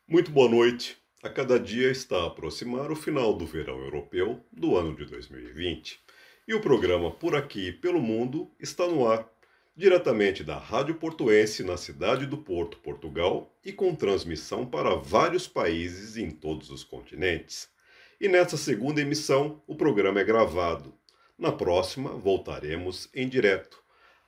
Muito boa noite. A cada dia está a aproximar o final do verão europeu do ano de 2020. E o programa Por Aqui e Pelo Mundo está no ar, diretamente da Rádio Portuense na cidade do Porto, Portugal, e com transmissão para vários países em todos os continentes. E nessa segunda emissão, o programa é gravado. Na próxima, voltaremos em direto.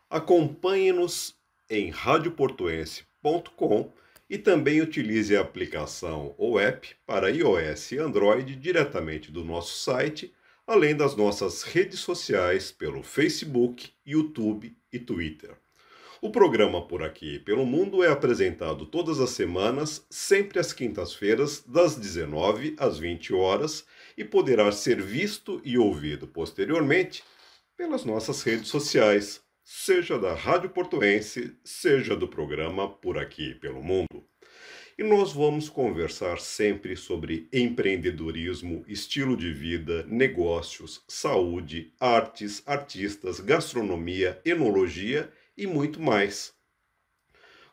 Acompanhe-nos em radioportuense.com e também utilize a aplicação ou app para iOS e Android diretamente do nosso site, além das nossas redes sociais pelo Facebook, YouTube e Twitter. O programa Por Aqui e Pelo Mundo é apresentado todas as semanas, sempre às quintas-feiras, das 19 às 20 horas, e poderá ser visto e ouvido posteriormente pelas nossas redes sociais, seja da Rádio Portuense, seja do programa Por Aqui e Pelo Mundo. E nós vamos conversar sempre sobre empreendedorismo, estilo de vida, negócios, saúde, artes, artistas, gastronomia, enologia e muito mais.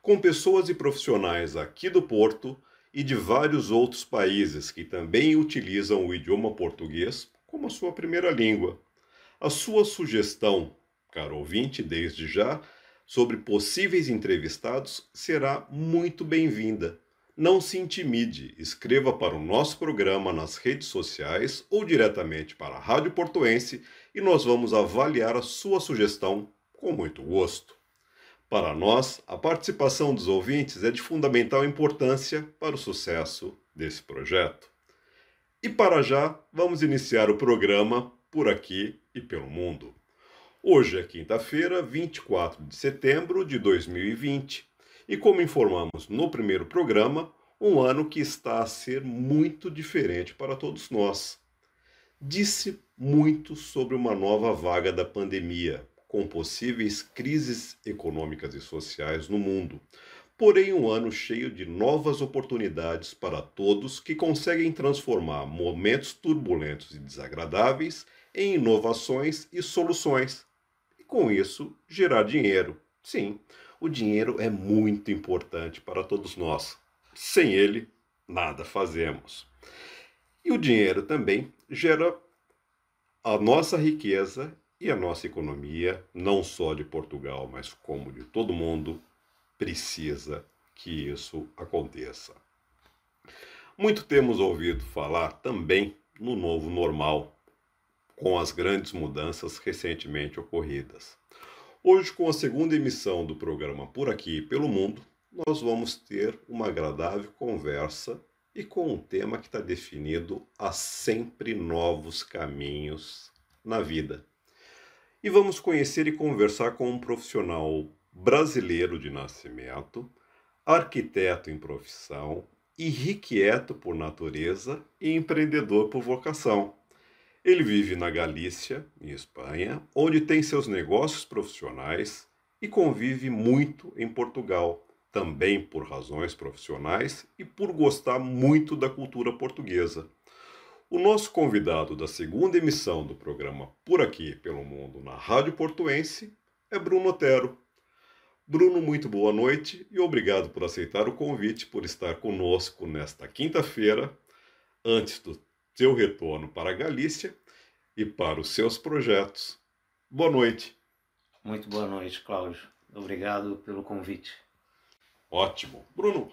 Com pessoas e profissionais aqui do Porto e de vários outros países que também utilizam o idioma português como a sua primeira língua. A sua sugestão, caro ouvinte, desde já, sobre possíveis entrevistados será muito bem-vinda. Não se intimide, escreva para o nosso programa nas redes sociais ou diretamente para a Rádio Portuense e nós vamos avaliar a sua sugestão com muito gosto. Para nós, a participação dos ouvintes é de fundamental importância para o sucesso desse projeto. E para já, vamos iniciar o programa Por Aqui e Pelo Mundo. Hoje é quinta-feira, 24 de setembro de 2020, e como informamos no primeiro programa, um ano que está a ser muito diferente para todos nós. Disse muito sobre uma nova vaga da pandemia, com possíveis crises econômicas e sociais no mundo. Porém, um ano cheio de novas oportunidades para todos que conseguem transformar momentos turbulentos e desagradáveis em inovações e soluções. E com isso, gerar dinheiro. Sim, o dinheiro é muito importante para todos nós. Sem ele, nada fazemos. E o dinheiro também gera a nossa riqueza e a nossa economia, não só de Portugal, mas como de todo mundo, precisa que isso aconteça. Muito temos ouvido falar também no novo normal, com as grandes mudanças recentemente ocorridas. Hoje, com a segunda emissão do programa Por Aqui e Pelo Mundo, nós vamos ter uma agradável conversa e com um tema que está definido há sempre novos caminhos na vida. E vamos conhecer e conversar com um profissional brasileiro de nascimento, arquiteto em profissão, irrequieto por natureza e empreendedor por vocação. Ele vive na Galícia, em Espanha, onde tem seus negócios profissionais e convive muito em Portugal, também por razões profissionais e por gostar muito da cultura portuguesa. O nosso convidado da segunda emissão do programa Por Aqui pelo Mundo na Rádio Portuense é Bruno Otero. Bruno, muito boa noite e obrigado por aceitar o convite, por estar conosco nesta quinta-feira, antes do seu retorno para a Galícia e para os seus projetos. Boa noite. Muito boa noite, Cláudio. Obrigado pelo convite. Ótimo. Bruno,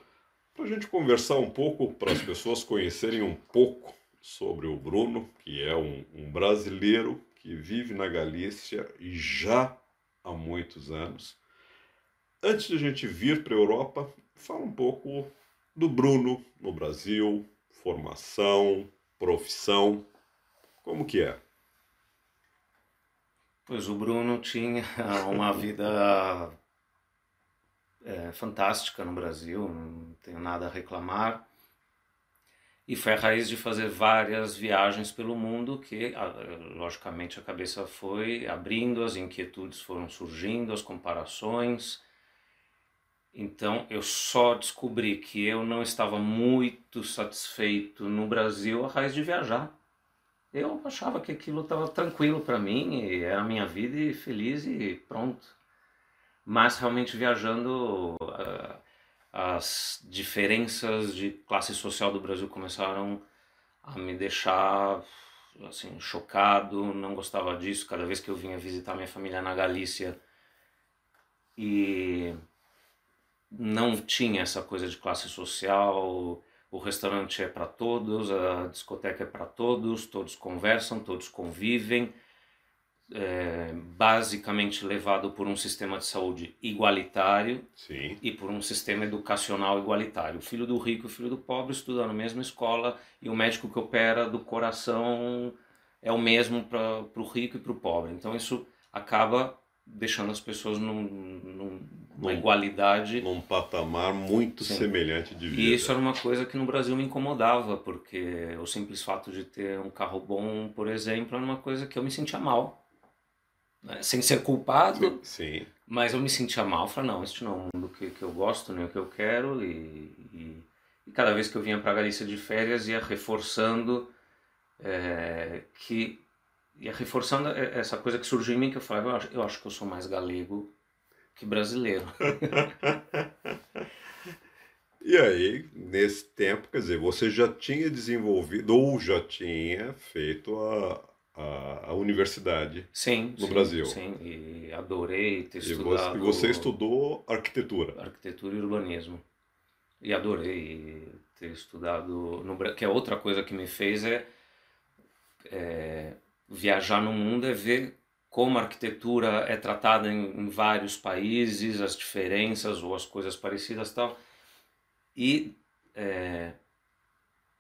para a gente conversar um pouco, para as pessoas conhecerem um pouco sobre o Bruno, que é um brasileiro que vive na Galícia e já há muitos anos. Antes de a gente vir para a Europa, fala um pouco do Bruno no Brasil, formação, profissão, como que é? Pois o Bruno tinha uma vida fantástica no Brasil, não tenho nada a reclamar. E foi a raiz de fazer várias viagens pelo mundo que, logicamente, a cabeça foi abrindo, as inquietudes foram surgindo, as comparações. Então, eu só descobri que eu não estava muito satisfeito no Brasil a raiz de viajar. Eu achava que aquilo estava tranquilo para mim, e era a minha vida e feliz e pronto. Mas realmente viajando, as diferenças de classe social do Brasil começaram a me deixar assim chocado, não gostava disso. Cada vez que eu vinha visitar minha família na Galícia e não tinha essa coisa de classe social, o restaurante é para todos, a discoteca é para todos, todos conversam, todos convivem, basicamente levado por um sistema de saúde igualitário. Sim. E por um sistema educacional igualitário. O filho do rico e o filho do pobre estudam na mesma escola e o médico que opera do coração é o mesmo para o rico e para o pobre. Então isso acaba deixando as pessoas numa igualdade. Num patamar muito Sim. semelhante de vida. E isso era uma coisa que no Brasil me incomodava, porque o simples fato de ter um carro bom, por exemplo, era uma coisa que eu me sentia mal. Né? Sem ser culpado, Sim. mas eu me sentia mal. Falei, não, isso não é o mundo que eu gosto, nem o que eu quero. E cada vez que eu vinha para a Galícia de férias, ia reforçando essa coisa que surgiu em mim, que eu falava, eu acho que eu sou mais galego que brasileiro. E aí, nesse tempo, quer dizer, você já tinha desenvolvido ou já tinha feito a universidade Sim, no sim, Brasil. sim, e adorei ter E estudado você estudou arquitetura. arquitetura e urbanismo. E adorei ter estudado que é outra coisa que me fez viajar no mundo, é ver como a arquitetura é tratada em vários países, as diferenças ou as coisas parecidas e tal. E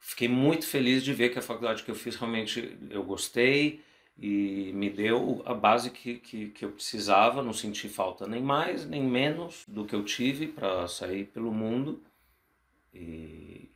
fiquei muito feliz de ver que a faculdade que eu fiz realmente eu gostei e me deu a base que eu precisava, não senti falta nem mais nem menos do que eu tive para sair pelo mundo. E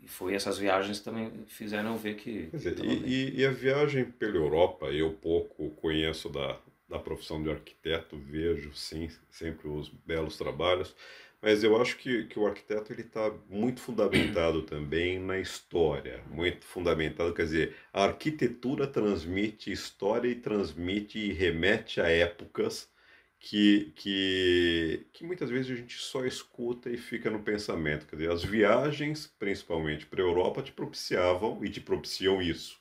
foi essas viagens também fizeram ver que Quer dizer, estava bem. e a viagem pela Europa, eu pouco conheço da profissão de arquiteto, vejo sim sempre os belos trabalhos, mas eu acho que o arquiteto ele está muito fundamentado também na história, muito fundamentado, quer dizer, a arquitetura transmite história e transmite e remete a épocas que muitas vezes a gente só escuta e fica no pensamento. Quer dizer, as viagens, principalmente para a Europa, te propiciavam e te propiciam isso.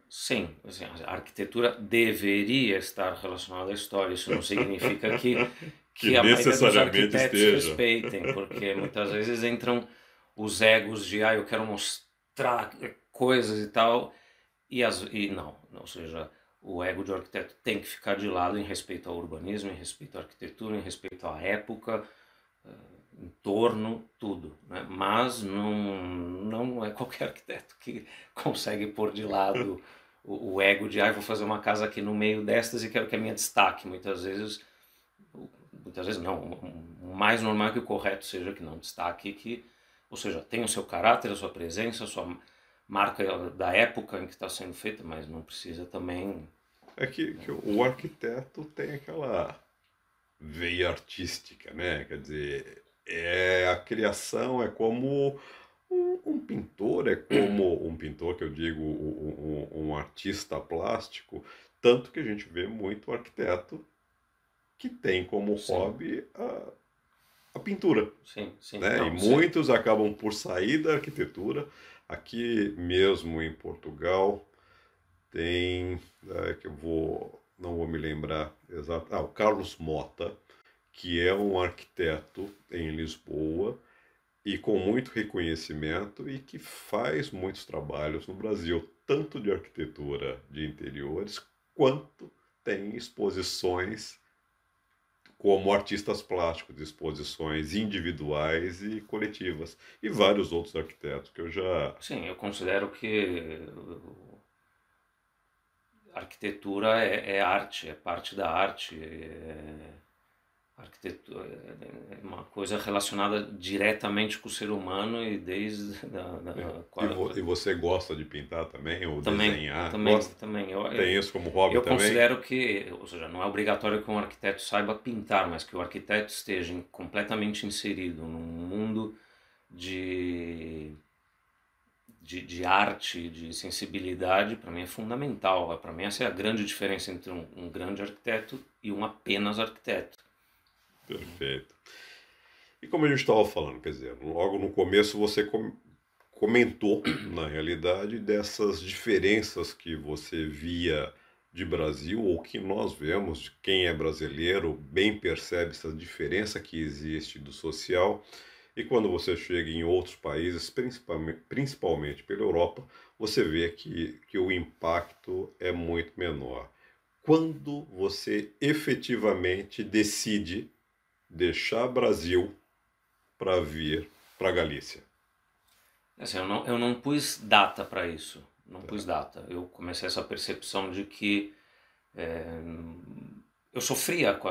Sim, assim, a arquitetura deveria estar relacionada à história. Isso não significa Que que a maioria dos necessariamente arquitetos esteja. respeitem, porque muitas vezes entram os egos de eu quero mostrar coisas e tal, e não, ou seja, o ego de arquiteto tem que ficar de lado em respeito ao urbanismo, em respeito à arquitetura, em respeito à época, entorno, tudo, né? Mas não é qualquer arquiteto que consegue pôr de lado o ego de vou fazer uma casa aqui no meio destas e quero que a minha destaque. Muitas vezes não, o mais normal é que o correto seja que não destaque, ou seja, tem o seu caráter, a sua presença, a sua marca da época em que está sendo feita, mas não precisa também... É que o arquiteto tem aquela veia artística, né? Quer dizer, a criação é como um pintor, é como um pintor que eu digo, um artista plástico, tanto que a gente vê muito arquiteto que tem como Sim. hobby a pintura. Sim, sim. Né? Não, e muitos acabam por sair da arquitetura. Aqui mesmo em Portugal tem, que não vou me lembrar exato, o Carlos Mota, que é um arquiteto em Lisboa e com muito reconhecimento e que faz muitos trabalhos no Brasil, tanto de arquitetura de interiores, quanto tem exposições como artistas plásticos, exposições individuais e coletivas, e vários outros arquitetos que eu já... Sim, eu considero que a arquitetura é arte, é parte da arte. A arquitetura é uma coisa relacionada diretamente com o ser humano e desde... E você gosta de pintar também, ou também, desenhar? também, Gosta? também. Tem isso como hobby Eu também? considero que, ou seja, não é obrigatório que um arquiteto saiba pintar, mas que o arquiteto esteja completamente inserido num mundo de arte, de sensibilidade, para mim é fundamental. Para mim essa é a grande diferença entre um grande arquiteto e um apenas arquiteto. Perfeito. E como a gente estava falando, quer dizer, logo no começo você comentou, na realidade, dessas diferenças que você via de Brasil, ou que nós vemos, de quem é brasileiro, bem percebe essa diferença que existe do social. E quando você chega em outros países, principalmente pela Europa, você vê que o impacto é muito menor. Quando você efetivamente decide deixar Brasil para vir para Galícia? Assim, eu não pus data para isso, não pus data. Eu comecei essa percepção de que é, eu sofria com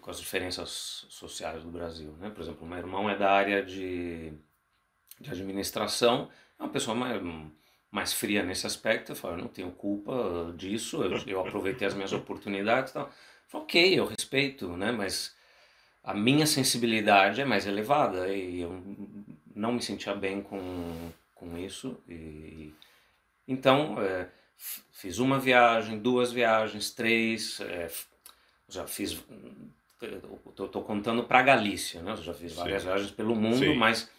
as diferenças sociais do Brasil, né? Por exemplo, meu irmão é da área de administração, é uma pessoa mais fria nesse aspecto. Eu falo, eu não tenho culpa disso, eu aproveitei as minhas oportunidades e tal. Eu falo, ok, eu respeito, né? Mas a minha sensibilidade é mais elevada e eu não me sentia bem com isso. Então, fiz uma viagem, duas viagens, três, já fiz, estou contando para a Galícia, né? Eu já fiz várias Sim, viagens pelo mundo, sim. mas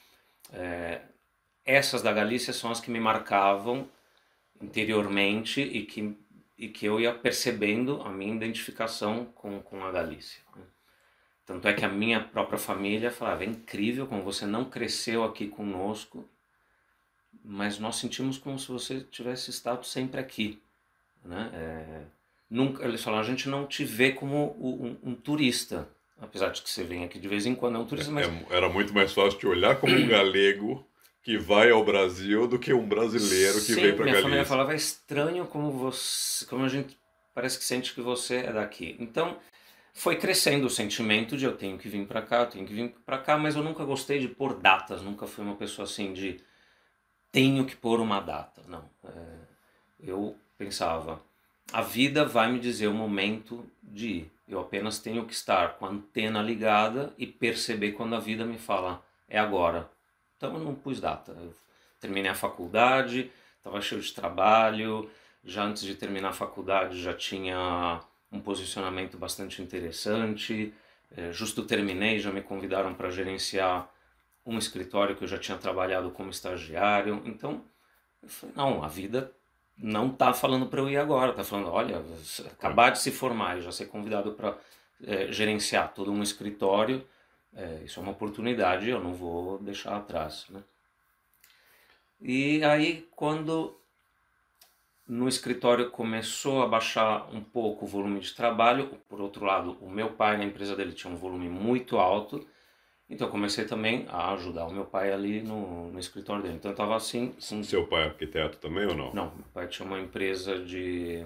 essas da Galícia são as que me marcavam interiormente e que eu ia percebendo a minha identificação com a Galícia, né? Tanto é que a minha própria família falava, é incrível como você não cresceu aqui conosco, mas nós sentimos como se você tivesse estado sempre aqui, né? Nunca, eles falaram, a gente não te vê como um turista, apesar de que você vem aqui de vez em quando, é um turista, mas Era muito mais fácil te olhar como um galego que vai ao Brasil do que um brasileiro que vem sim, para minha família Galícia. falava, é estranho como você, como a gente parece que sente que você é daqui. Então, foi crescendo o sentimento de eu tenho que vir para cá, eu tenho que vir para cá, mas eu nunca gostei de pôr datas, nunca fui uma pessoa assim de tenho que pôr uma data. Não. Eu pensava, a vida vai me dizer o momento de ir. Eu apenas tenho que estar com a antena ligada e perceber quando a vida me fala, é agora. Então eu não pus data. Eu terminei a faculdade, estava cheio de trabalho, já antes de terminar a faculdade já tinha um posicionamento bastante interessante. Justo terminei, já me convidaram para gerenciar um escritório que eu já tinha trabalhado como estagiário. Então, eu falei, não, a vida não está falando para eu ir agora, está falando, olha, acabar de se formar e já ser convidado para gerenciar todo um escritório, isso é uma oportunidade, eu não vou deixar atrás, né? E aí, quando no escritório começou a baixar um pouco o volume de trabalho, por outro lado, o meu pai na empresa dele tinha um volume muito alto, então eu comecei também a ajudar o meu pai ali no escritório dele. Então eu estava assim, Seu pai é arquiteto também ou não? não, meu pai tinha uma empresa de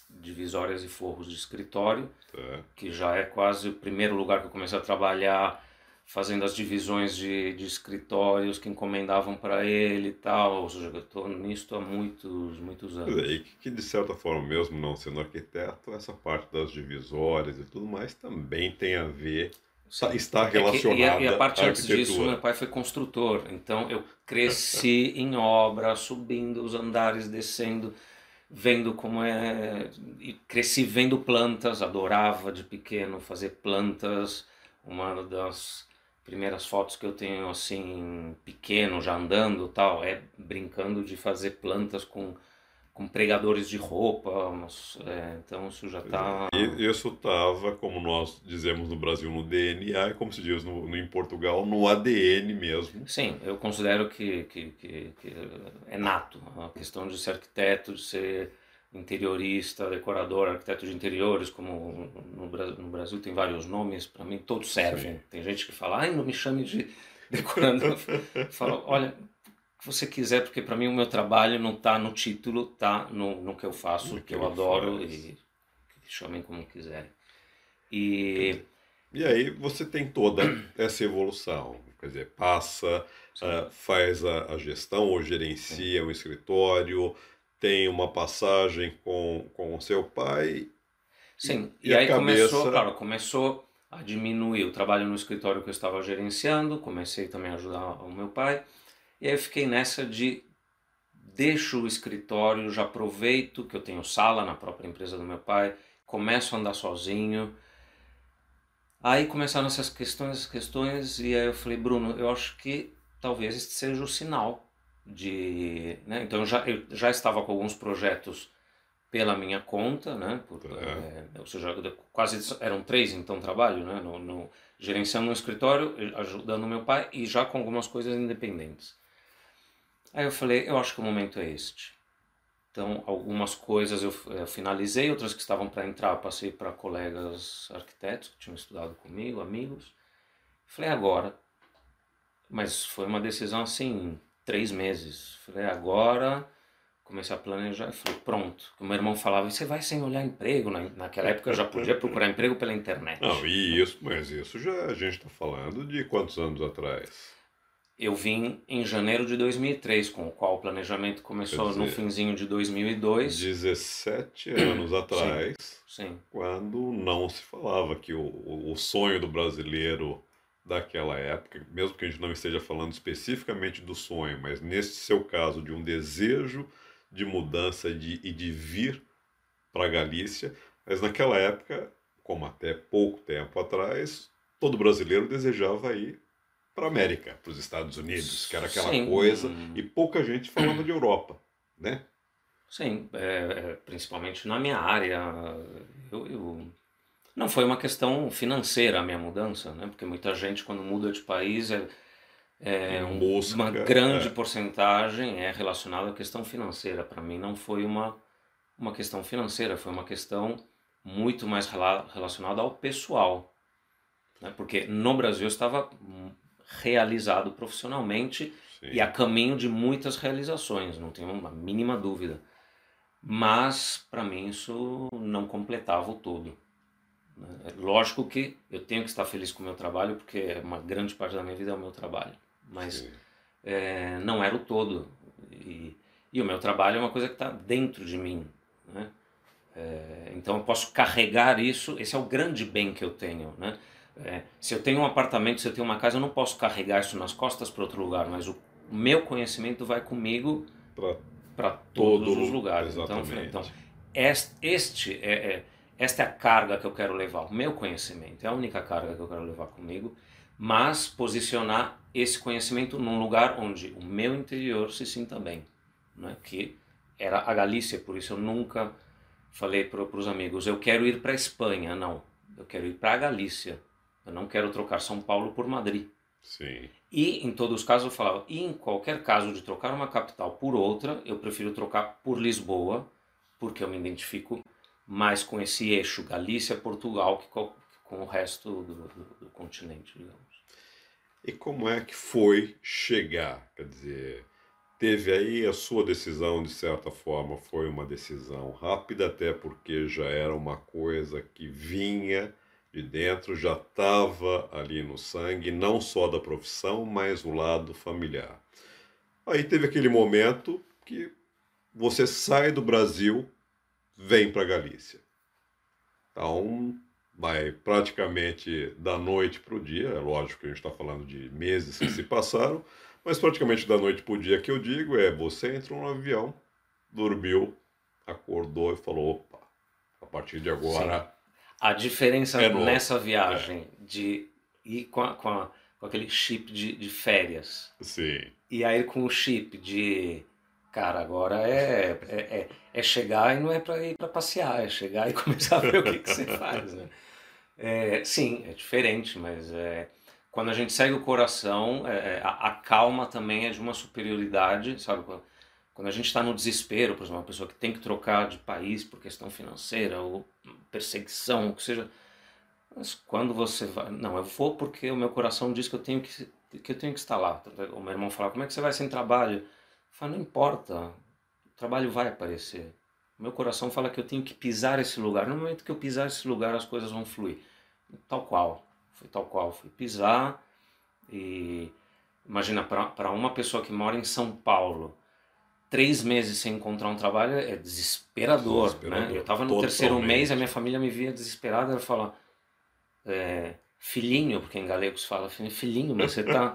divisórias e forros de escritório, Tá. que já é quase o primeiro lugar que eu comecei a trabalhar, fazendo as divisões de escritórios que encomendavam para ele e tal. Ou seja, eu estou nisso há muitos Quer dizer, anos. e que de certa forma, mesmo não sendo arquiteto, essa parte das divisórias e tudo mais também tem a ver, Sim, está e a relacionada parte à antes disso, meu arquitetura. pai foi construtor, então eu cresci em obra, subindo os andares, descendo, vendo como é, e cresci vendo plantas, adorava de pequeno fazer plantas. Uma das primeiras fotos que eu tenho assim, pequeno, já andando, tal, é brincando de fazer plantas com pregadores de roupa, então isso já Pois é. está. E isso estava, como nós dizemos no Brasil, no DNA, e como se diz em Portugal, no ADN mesmo. Sim, eu considero que é nato a questão de ser arquiteto, de ser interiorista, decorador, arquiteto de interiores, como no Brasil tem vários nomes, para mim todos Sim. servem. Tem gente que fala, ai, não me chame de decorador. Eu falo, olha, o que você quiser, porque para mim o meu trabalho não está no título, está no que eu faço, que eu Naquilo que adoro faz. e chamem como quiserem. E E aí você tem toda essa evolução, quer dizer, passa, sim, faz a gestão ou sim. gerencia um escritório, tem uma passagem com o seu pai Sim, e e a aí começou, cabeça. claro, começou a diminuir o trabalho no escritório que eu estava gerenciando, comecei também a ajudar o meu pai, e aí eu fiquei nessa de deixo o escritório, já aproveito que eu tenho sala na própria empresa do meu pai, começo a andar sozinho, Aí começaram essas questões, e aí eu falei, Bruno, eu acho que talvez este seja o sinal de, né? Então eu já estava com alguns projetos pela minha conta, né? Tá. Ou seja, quase eram três então trabalho, né? Gerenciando um escritório, ajudando meu pai e já com algumas coisas independentes. Aí eu falei, eu acho que o momento é este. Então, algumas coisas eu finalizei, outras que estavam para entrar, eu passei para colegas arquitetos que tinham estudado comigo, amigos. Falei, agora. Mas foi uma decisão assim, 3 meses. Falei, agora. Comecei a planejar e falei, pronto. O meu irmão falava, você vai sem olhar emprego? Naquela época eu já podia procurar emprego pela Não, internet. e isso, mas isso já a gente está falando de quantos anos atrás? Eu vim em janeiro de 2003, com o qual o planejamento Quer começou no dizer, finzinho de 2002. 17 anos Sim, atrás, sim. quando não se falava que o sonho do brasileiro daquela época, mesmo que a gente não esteja falando especificamente do sonho, mas nesse seu caso de um desejo de mudança e de vir para a Galícia, mas naquela época, como até pouco tempo atrás, todo brasileiro desejava ir para a América, para os Estados Unidos, que era aquela Sim, coisa, e pouca gente falava de Europa, né? sim, principalmente na minha área. Não foi uma questão financeira a minha mudança, né? Porque muita gente quando muda de país Em uma busca, grande porcentagem é relacionada à questão financeira. Para mim não foi uma questão financeira, foi uma questão muito mais relacionada ao pessoal, né? Porque no Brasil eu estava realizado profissionalmente e a sim, caminho de muitas realizações, não tenho uma mínima dúvida. Mas para mim isso não completava o todo. É lógico que eu tenho que estar feliz com o meu trabalho, porque uma grande parte da minha vida é o meu trabalho, mas sim, não era o todo. E o meu trabalho é uma coisa que está dentro de mim, né? Então eu posso carregar isso, esse é o grande bem que eu tenho, né? Se eu tenho um apartamento, se eu tenho uma casa, eu não posso carregar isso nas costas para outro lugar, mas o meu conhecimento vai comigo para para todos os todo, lugares. Então eu falei, então, exatamente. esta é a carga que eu quero levar, o meu conhecimento, é a única carga que eu quero levar comigo, mas posicionar esse conhecimento num lugar onde o meu interior se sinta bem, né? Que era a Galícia, por isso eu nunca falei para os amigos, eu quero ir para a Espanha, não, eu quero ir para a Galícia, eu não quero trocar São Paulo por Madrid. Sim. E em todos os casos eu falava, e em qualquer caso de trocar uma capital por outra, eu prefiro trocar por Lisboa, porque eu me identifico mais com esse eixo Galícia-Portugal que com o resto do continente, digamos. E como é que foi chegar? Quer dizer, teve aí a sua decisão, de certa forma, foi uma decisão rápida, até porque já era uma coisa que vinha de dentro, já estava ali no sangue, não só da profissão, mas o lado familiar. Aí teve aquele momento que você sai do Brasil, vem para Galícia. Então, vai praticamente da noite para o dia. É lógico que a gente está falando de meses que se passaram, mas praticamente da noite para o dia que eu digo é: você entrou no avião, dormiu, acordou e falou: opa, a partir de Sim. agora A diferença é novo. nessa É, viagem de ir com aquele chip de férias sim. e aí com o chip de, cara, agora é chegar e não é para ir para passear, é chegar e começar a ver o que, que você faz, né? Sim, é diferente, mas quando a gente segue o coração, a calma também é de uma superioridade, sabe? Quando a gente está no desespero, por exemplo, uma pessoa que tem que trocar de país por questão financeira ou perseguição, o que seja, mas quando você vai, não, eu vou porque o meu coração diz que eu tenho que estar lá. O meu irmão fala, como é que você vai sem trabalho? Eu falo, não importa, o trabalho vai aparecer. O meu coração fala que eu tenho que pisar esse lugar. No momento que eu pisar esse lugar, as coisas vão fluir. Tal qual, foi tal qual, fui pisar e imagina, para uma pessoa que mora em São Paulo, 3 meses sem encontrar um trabalho é desesperador, né? Eu Desesperador. estava no terceiro mês, a minha Totalmente. família me via desesperada, ela fala, filhinho, porque em galego se fala filhinho, mas você tá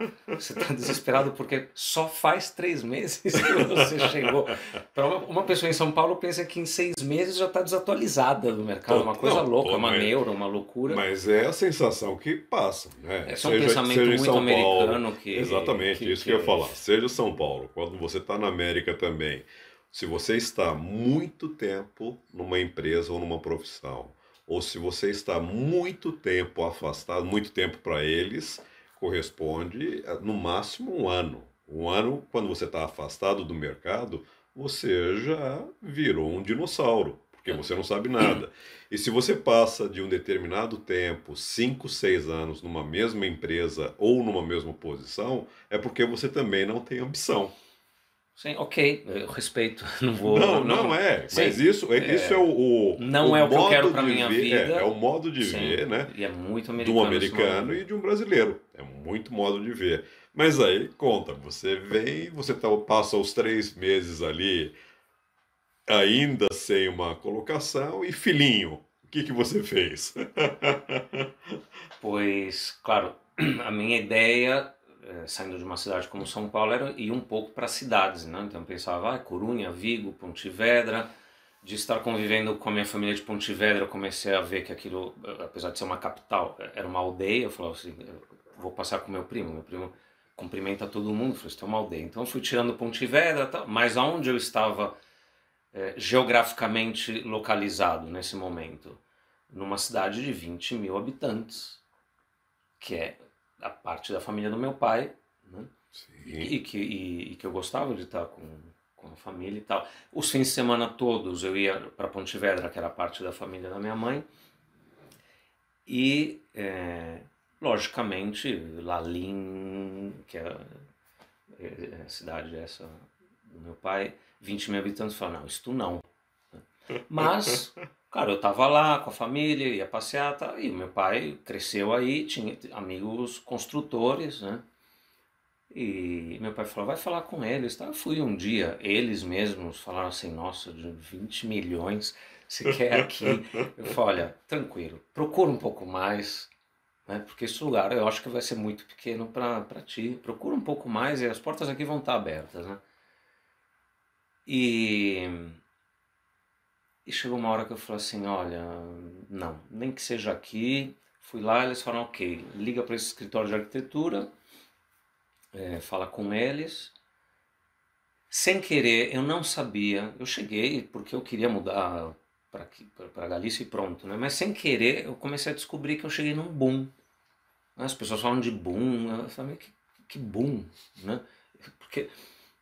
desesperado porque só faz 3 meses que você chegou. Para uma pessoa em São Paulo pensa que em 6 meses já está desatualizada do mercado, uma coisa Não, louca, uma neura, uma loucura. mas é a sensação que passa, né? Esse é um pensamento Seja em muito São Paulo, americano exatamente, isso que eu ia falar. Seja São Paulo, quando você está na América também, se você está muito tempo numa empresa ou numa profissão, ou se você está muito tempo afastado, muito tempo para eles, corresponde a, no máximo 1 ano. 1 ano, quando você está afastado do mercado, você já virou um dinossauro, porque você não sabe nada. E se você passa de um determinado tempo, 5, 6 anos, numa mesma empresa ou numa mesma posição, é porque você também não tem ambição. Sim, ok, eu respeito, não vou, Não, não, não é, mas sim, isso é o não é o que eu quero modo para de minha ver, é vida, o modo de sim, ver, né? e é muito De um americano esse modo de americano e ver. de um brasileiro. É muito modo de ver. Mas aí conta, você vem, passa os 3 meses ali ainda sem uma colocação e filhinho, o que que você fez? Pois, claro, a minha ideia, saindo de uma cidade como São Paulo, era ir um pouco para cidades, né? Então eu pensava, Corunha, Vigo, Pontevedra. De estar convivendo com a minha família de Pontevedra, eu comecei a ver que aquilo, apesar de ser uma capital, era uma aldeia. Eu falava assim, eu vou passar com meu primo cumprimenta todo mundo, eu falei, isso é uma aldeia. Então eu fui tirando Pontevedra, tal, mas aonde eu estava geograficamente localizado nesse momento? Numa cidade de 20 mil habitantes, que é a parte da família do meu pai, né? Sim. E que eu gostava de estar com a família e tal. Os fins de semana todos eu ia para Pontevedra, que era parte da família da minha mãe, e logicamente Lalim, que é a cidade essa do meu pai, 20 mil habitantes, falaram, não, isto não. Mas, cara, eu tava lá com a família, ia passear, tá, e o meu pai cresceu aí, tinha amigos construtores, né? E meu pai falou, vai falar com eles, tá? Eu fui um dia, eles mesmos falaram assim, nossa, de 20 milhões, você quer aqui? Eu falei, olha, tranquilo, procura um pouco mais, né? Porque esse lugar eu acho que vai ser muito pequeno para ti. Procura um pouco mais e as portas aqui vão estar abertas, né? E E chegou uma hora que eu falei assim, olha, não, nem que seja aqui. Fui lá, eles falaram, ok, liga para esse escritório de arquitetura, fala com eles. Sem querer, eu não sabia, eu cheguei porque eu queria mudar para Galícia e pronto, né? Mas sem querer, eu comecei a descobrir que eu cheguei num boom. As pessoas falam de boom, eu falei, que boom, né? Porque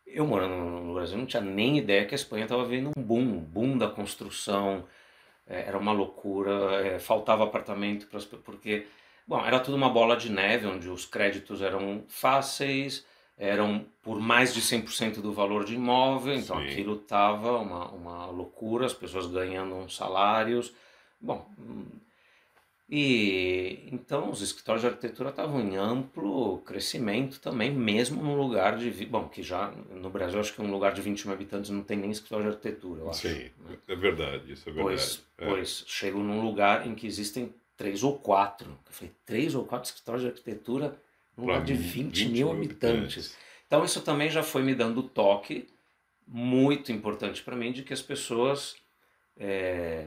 eu morando no Brasil não tinha nem ideia que a Espanha estava vendo um boom da construção. Era uma loucura, faltava apartamento porque, bom, era tudo uma bola de neve, onde os créditos eram fáceis, eram por mais de 100% do valor de imóvel, então Sim. aquilo estava uma loucura, as pessoas ganhando uns salários. Bom, e então os escritórios de arquitetura estavam em amplo crescimento também, mesmo num lugar bom, que já no Brasil acho que um lugar de 20 mil habitantes não tem nem escritório de arquitetura, eu acho, Sim, né? é verdade, isso é verdade. É. Pois chego num lugar em que existem 3 ou 4. Eu falei, 3 ou 4 escritórios de arquitetura num Para lugar de 20 20 mil mil habitantes. habitantes. Então isso também já foi me dando toque muito importante para mim de que as pessoas é,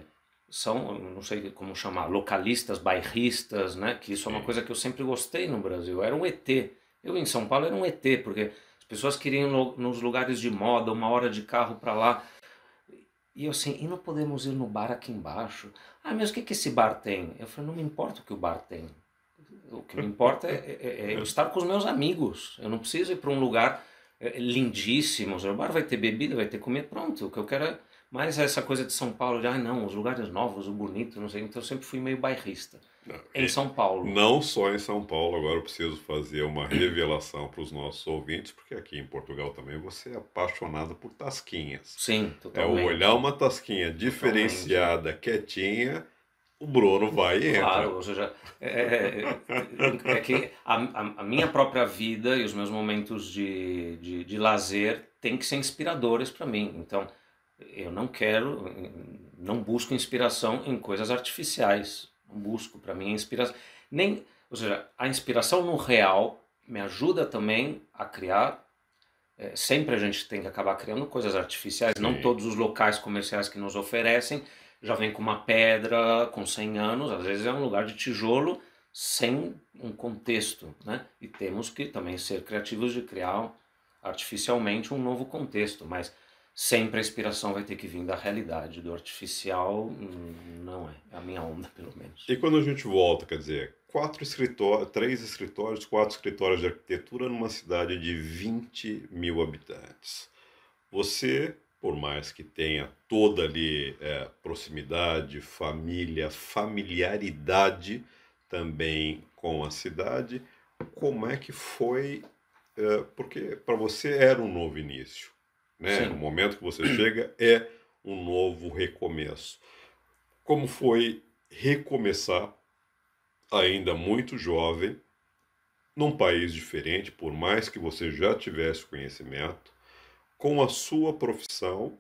são, eu não sei como chamar, localistas, bairristas, né? Que isso é uma Sim. coisa que eu sempre gostei no Brasil. Eu era um ET. Eu em São Paulo era um ET, porque as pessoas queriam ir nos lugares de moda, 1 hora de carro para lá. E eu assim, e não podemos ir no bar aqui embaixo? Ah, mas o que que esse bar tem? Eu falei, não me importa o que o bar tem. O que me importa é eu estar com os meus amigos. Eu não preciso ir para um lugar lindíssimo. O bar vai ter bebida, vai ter comida, pronto. O que eu quero é mais essa coisa de São Paulo, de, não, os lugares novos, o bonito, não sei. Então eu sempre fui meio bairrista. Não, Em São Paulo. não só em São Paulo, agora eu preciso fazer uma revelação para os nossos ouvintes, porque aqui em Portugal também você é apaixonado por tasquinhas. Sim, É o olhar totalmente. uma tasquinha Totalmente. diferenciada, quietinha, o Bruno vai e entra. Claro, ou seja, é que a minha própria vida e os meus momentos de lazer têm que ser inspiradores para mim. Então, eu não quero, não busco inspiração em coisas artificiais. Não busco, para mim, a inspiração. Nem, Ou seja, a inspiração no real me ajuda também a criar. Sempre a gente tem que acabar criando coisas artificiais. Não Sim. todos os locais comerciais que nos oferecem já vem com uma pedra com 100 anos. Às vezes é um lugar de tijolo sem um contexto, né? E temos que também ser criativos de criar artificialmente um novo contexto, mas sempre a inspiração vai ter que vir da realidade, do artificial não é, é a minha onda pelo menos. E quando a gente volta, quer dizer, 3 escritórios, 4 escritórios de arquitetura numa cidade de 20 mil habitantes. Você, por mais que tenha toda ali proximidade, família, familiaridade também com a cidade, como é que foi? Porque para você era um novo início, né? No Sim. momento que você chega é um novo recomeço. Como foi recomeçar ainda muito jovem, num país diferente, por mais que você já tivesse conhecimento, com a sua profissão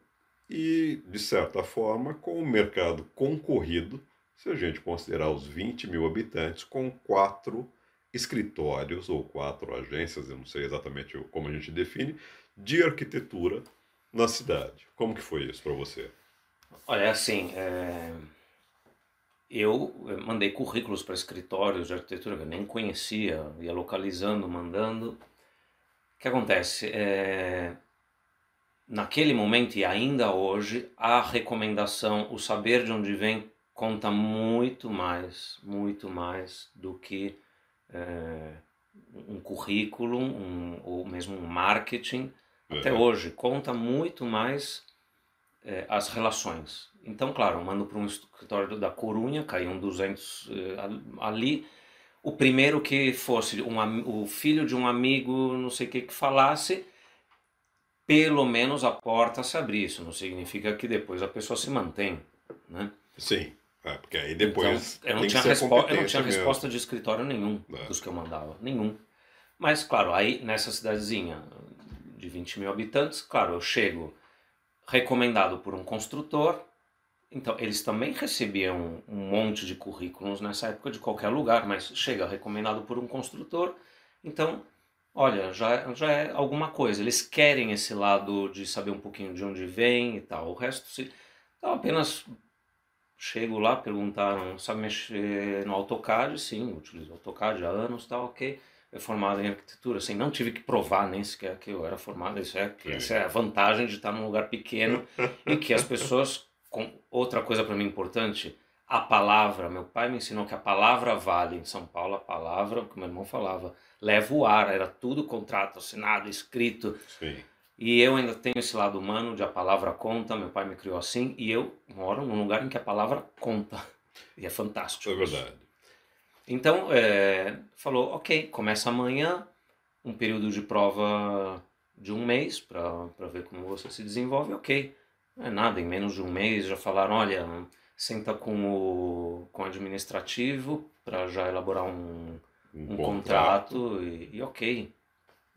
e, de certa forma, com o mercado concorrido, se a gente considerar os 20 mil habitantes, com 4 escritórios ou 4 agências, eu não sei exatamente como a gente define, de arquitetura na cidade. Como que foi isso para você? Olha, assim, eu mandei currículos para escritórios de arquitetura que eu nem conhecia, ia localizando, mandando. O que acontece? Naquele momento e ainda hoje, a recomendação, o saber de onde vem, conta muito mais do que um currículo, ou mesmo um marketing. Até Uhum. hoje, conta muito mais as relações. Então, claro, eu mando para um escritório da Corunha, caíam 200 ali. O primeiro que fosse o filho de um amigo, não sei o que falasse, pelo menos a porta se abrir. Isso não significa que depois a pessoa se mantém, né? Sim, porque aí Então, depois tem que ser a eu não tinha competência resposta mesmo. de escritório nenhum Né? dos que eu mandava, nenhum. Mas, claro, aí nessa cidadezinha de 20 mil habitantes, claro, eu chego recomendado por um construtor. Então, eles também recebiam um monte de currículos nessa época de qualquer lugar, mas chega recomendado por um construtor. Então, olha, já é alguma coisa. Eles querem esse lado de saber um pouquinho de onde vem e tal. O resto, se então, apenas chego lá, perguntaram, sabe mexer no AutoCAD? Sim, utilizo AutoCAD há anos, tal, ok. É formado em arquitetura, assim, não tive que provar nem sequer que eu era formado, essa Sim. é a vantagem de estar num lugar pequeno em que as pessoas, com outra coisa para mim importante, a palavra, meu pai me ensinou que a palavra vale, em São Paulo a palavra, como meu irmão falava, leva o ar, era tudo contrato assinado, escrito, Sim, e eu ainda tenho esse lado humano de a palavra conta, meu pai me criou assim, e eu moro num lugar em que a palavra conta. E é é fantástico isso. verdade. Então, falou, ok, começa amanhã, um período de prova de um mês para ver como você se desenvolve, ok. Não é nada, em menos de um mês já falaram, olha, senta com o administrativo para já elaborar Um um contrato. contrato e ok.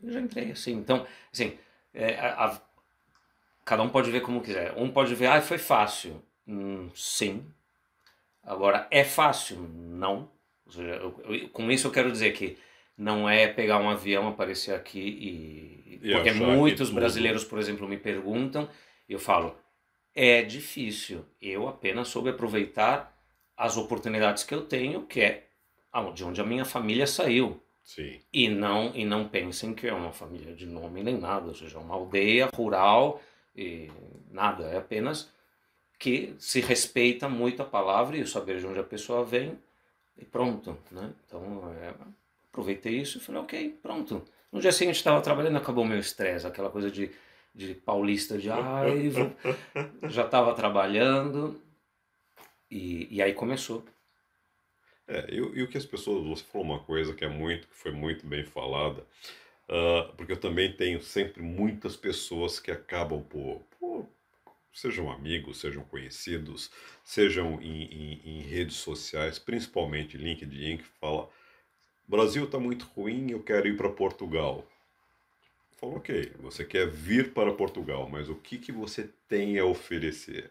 Eu já entrei assim. Então, assim, é, a, cada um pode ver como quiser. Um pode ver, foi fácil. Sim. Agora, é fácil? Não. Ou seja, com isso eu quero dizer que não é pegar um avião, aparecer aqui e... E Porque achar que muitos tudo. brasileiros, por exemplo, me perguntam, e eu falo, é difícil. Eu apenas soube aproveitar as oportunidades que eu tenho, que é de onde a minha família saiu. Sim, E não pensem que é uma família de nome nem nada, ou seja, é uma aldeia rural e nada, é apenas que se respeita muito a palavra e o saber de onde a pessoa vem e pronto, né? Então, aproveitei isso e falei, ok, pronto. No dia seguinte estava trabalhando, acabou o meu estresse, aquela coisa de paulista de, já estava trabalhando e aí começou. e o que as pessoas. Você falou uma coisa que foi muito bem falada, porque eu também tenho sempre muitas pessoas que acabam sejam amigos, sejam conhecidos, sejam em redes sociais, principalmente LinkedIn, que fala: Brasil está muito ruim, eu quero ir para Portugal. Falou, ok, você quer vir para Portugal, mas o que que você tem a oferecer?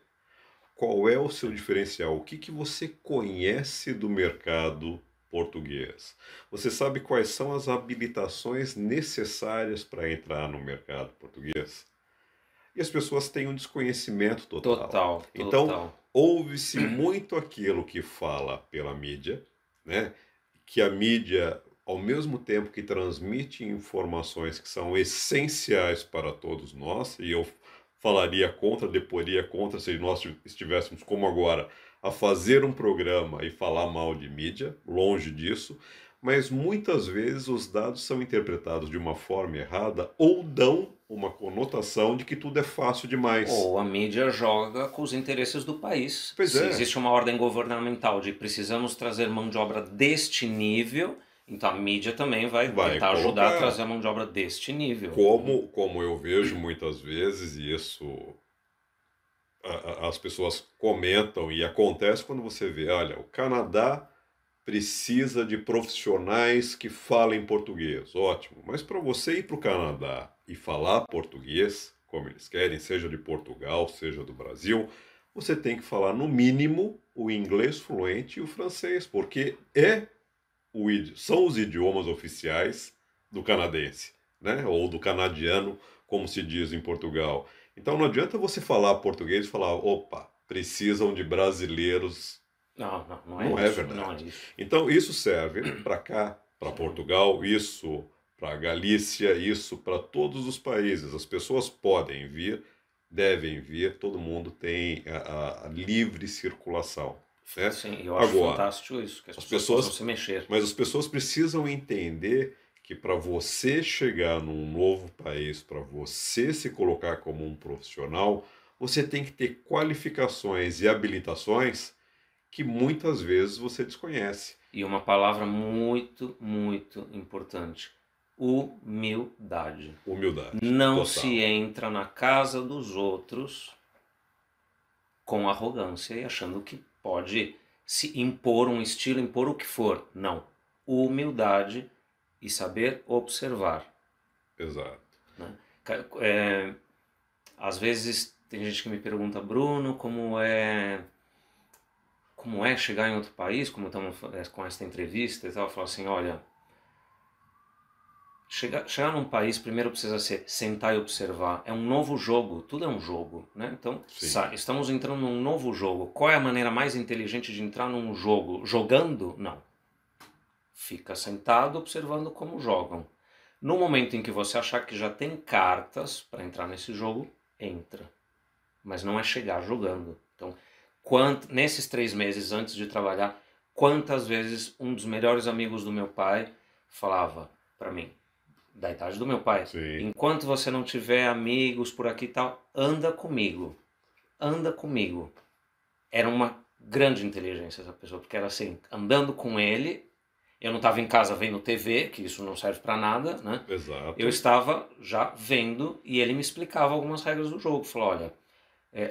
Qual é o seu Sim. diferencial? O que que você conhece do mercado português? Você sabe quais são as habilitações necessárias para entrar no mercado português? E as pessoas têm um desconhecimento total. Total, Então, total. ouve-se muito aquilo que fala pela mídia, né? Que a mídia, ao mesmo tempo que transmite informações que são essenciais para todos nós, e eu falaria contra, deporia contra se nós estivéssemos, como agora, a fazer um programa e falar mal de mídia, longe disso, mas muitas vezes os dados são interpretados de uma forma errada ou dão uma conotação de que tudo é fácil demais. Ou a mídia joga com os interesses do país. Pois Se é. existe uma ordem governamental de precisamos trazer mão de obra deste nível, então a mídia também vai tentar ajudar a trazer a mão de obra deste nível. Como eu vejo muitas vezes, e isso as pessoas comentam e acontece quando você vê, olha, o Canadá precisa de profissionais que falem português. Ótimo, mas para você ir para o Canadá e falar português, como eles querem, seja de Portugal, seja do Brasil, você tem que falar no mínimo o inglês fluente e o francês, porque são os idiomas oficiais do canadense, né? Ou do canadiano, como se diz em Portugal. Então não adianta você falar português e falar, opa, precisam de brasileiros. Não é isso, verdade. não é isso. Então isso serve para cá, para Portugal, isso para Galícia, isso para todos os países. As pessoas podem vir, devem vir, todo mundo tem a livre circulação. Né? Sim, eu acho fantástico isso, que as pessoas possam se mexer. Mas as pessoas precisam entender que para você chegar num novo país, para você se colocar como um profissional, você tem que ter qualificações e habilitações que muitas vezes você desconhece. E uma palavra muito, muito importante: humildade. Humildade. Não total. se entra na casa dos outros com arrogância e achando que pode se impor um estilo, impor o que for. Não. Humildade e saber observar. Exato. Né? Às vezes tem gente que me pergunta, Bruno, como é chegar em outro país, como estamos com essa entrevista e tal. Eu falo assim, olha, chegar num país primeiro precisa ser sentar e observar. É um novo jogo, tudo é um jogo, né? Então, estamos entrando num novo jogo. Qual é a maneira mais inteligente de entrar num jogo? Jogando? Não. Fica sentado observando como jogam. No momento em que você achar que já tem cartas para entrar nesse jogo, entra. Mas não é chegar jogando. Então, nesses 3 meses antes de trabalhar, quantas vezes um dos melhores amigos do meu pai falava para mim, da idade do meu pai, enquanto você não tiver amigos por aqui e tal, anda comigo. Era uma grande inteligência essa pessoa, porque era assim, andando com ele, eu não estava em casa vendo TV, que isso não serve para nada, né? Exato. Eu estava já vendo e ele me explicava algumas regras do jogo. Falou, olha,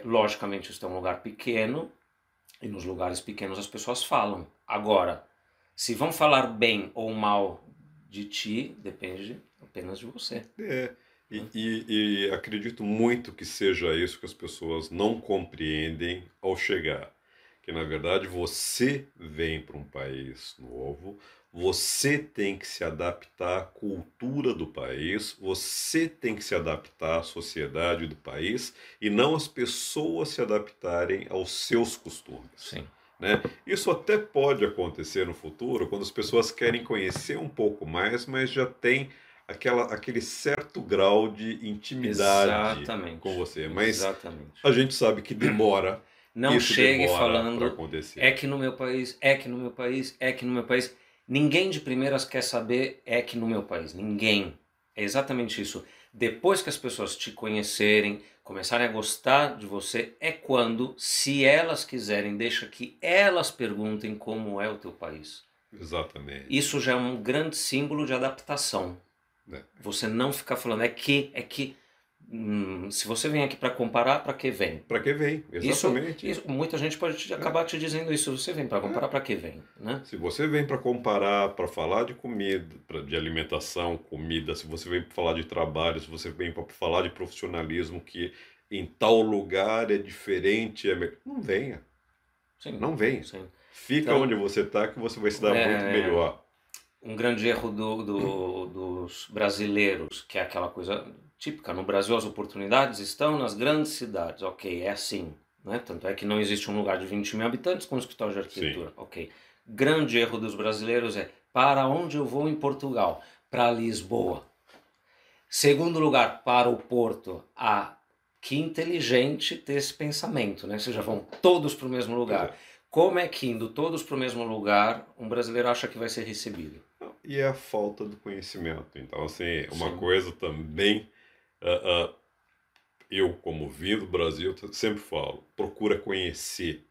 logicamente isso é um lugar pequeno e nos lugares pequenos as pessoas falam. Agora, se vão falar bem ou mal de ti, depende apenas de você. E acredito muito que seja isso que as pessoas não compreendem ao chegar. Que na verdade você vem para um país novo, você tem que se adaptar à cultura do país, você tem que se adaptar à sociedade do país e não as pessoas se adaptarem aos seus costumes. Sim. Né? Isso até pode acontecer no futuro, quando as pessoas querem conhecer um pouco mais, mas já tem aquele certo grau de intimidade com você. Mas a gente sabe que demora. Não chegue falando, é que no meu país, Ninguém de primeras quer saber é que no meu país. Ninguém. É exatamente isso. Depois que as pessoas te conhecerem, começarem a gostar de você, é quando, se elas quiserem, deixa que elas perguntem como é o teu país. Exatamente. Isso já é um grande símbolo de adaptação. Você não ficar falando, se você vem aqui para comparar, para que vem? Para que vem, exatamente. Isso, muita gente pode acabar te dizendo isso. Você vem para comparar, para que vem? Né? Se você vem para comparar, para falar de comida, de alimentação, comida, se você vem para falar de trabalho, se você vem para falar de profissionalismo, que em tal lugar é diferente, não venha. Sim, não venha. Sim. Fica Então, onde você está que você vai se dar muito melhor. um grande erro dos brasileiros, que é aquela coisa típica, no Brasil as oportunidades estão nas grandes cidades, ok, é assim, né? Tanto é que não existe um lugar de 20 mil habitantes com um escritório de arquitetura, Sim. ok. Grande erro dos brasileiros é, para onde eu vou em Portugal? Para Lisboa. Segundo lugar, para o Porto. Ah, que inteligente ter esse pensamento, né? Vocês já vão todos para o mesmo lugar. Como é que indo todos para o mesmo lugar, um brasileiro acha que vai ser recebido? E é a falta do conhecimento. Então, assim, uma Sim. coisa também, eu como vim do Brasil, sempre falo, procura conhecer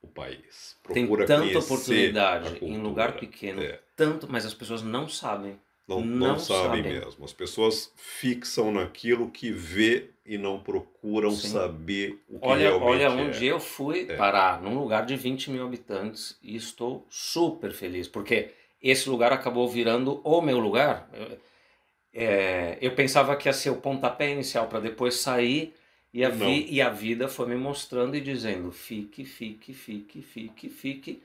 o país, Tem procura tanta conhecer a oportunidade em lugar cultura. pequeno, É, tanto, mas as pessoas não sabem. não Não sabem sabem. mesmo. As pessoas fixam naquilo que vê e não procuram Sim. saber o que Olha realmente onde é. eu fui parar, num lugar de 20 mil habitantes, e estou super feliz, porque esse lugar acabou virando o meu lugar. Eu pensava que ia ser o pontapé inicial para depois sair, Não. e a vida foi me mostrando e dizendo: fique, fique, fique, fique, fique.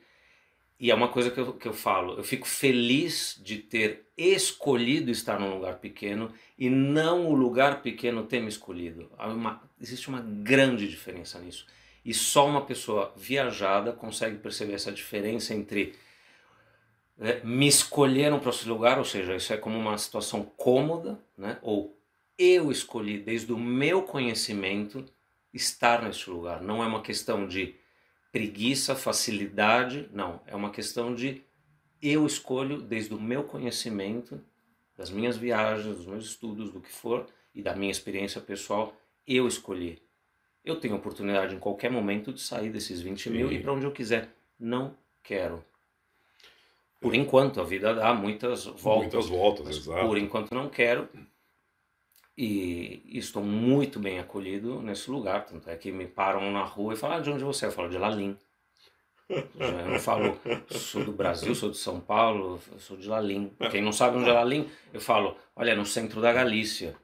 E é uma coisa que eu falo, eu fico feliz de ter escolhido estar num lugar pequeno e não o lugar pequeno ter me escolhido. Existe uma grande diferença nisso. E só uma pessoa viajada consegue perceber essa diferença entre me escolheram para esse lugar, ou seja, isso é como uma situação cômoda, né? Ou eu escolhi desde o meu conhecimento estar neste lugar. Não é uma questão de preguiça, facilidade, não. É uma questão de eu escolho desde o meu conhecimento, das minhas viagens, dos meus estudos, do que for, e da minha experiência pessoal, eu escolhi. Eu tenho oportunidade em qualquer momento de sair desses 20 mil e ir Sim. para onde eu quiser. Não quero. Por enquanto, a vida dá muitas Muitas voltas, voltas, mas por exato. enquanto não quero. E estou muito bem acolhido nesse lugar. Tanto é que me param na rua e falam: de onde você é? Eu falo: de Lalim. Eu não falo, sou do Brasil, sou de São Paulo, sou de Lalim. Quem não sabe onde é Lalim, eu falo: olha, é no centro da Galícia.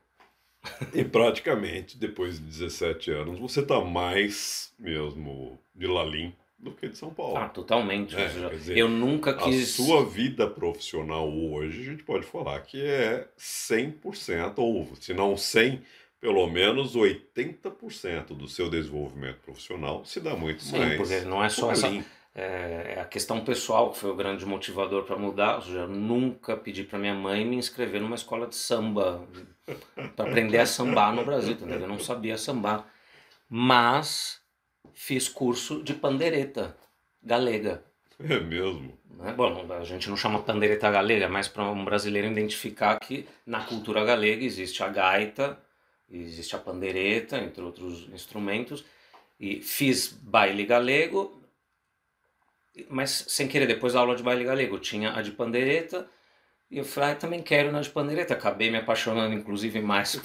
E praticamente, depois de 17 anos, você está mais mesmo de Lalim do que de São Ah, Paulo. totalmente. Ou Né? seja, Quer eu dizer, nunca a quis. sua vida profissional hoje, a gente pode falar que é 100%, ou se não 100, pelo menos 80% do seu desenvolvimento profissional se dá muito Sim, porque mais não é por só essa. Lalim. É a questão pessoal que foi o grande motivador para mudar. Ou seja, eu nunca pedi para minha mãe me inscrever numa escola de samba para aprender a sambar no Brasil, entendeu? Eu não sabia sambar, mas fiz curso de pandereta galega. É mesmo. Né? Bom, a gente não chama pandereta galega, mas para um brasileiro identificar que na cultura galega existe a gaita, existe a pandereta, entre outros instrumentos, e fiz baile galego, mas sem querer, depois da aula de baile galego tinha a de pandereta, e eu falei: também quero na de pandereta. Acabei me apaixonando, inclusive, mais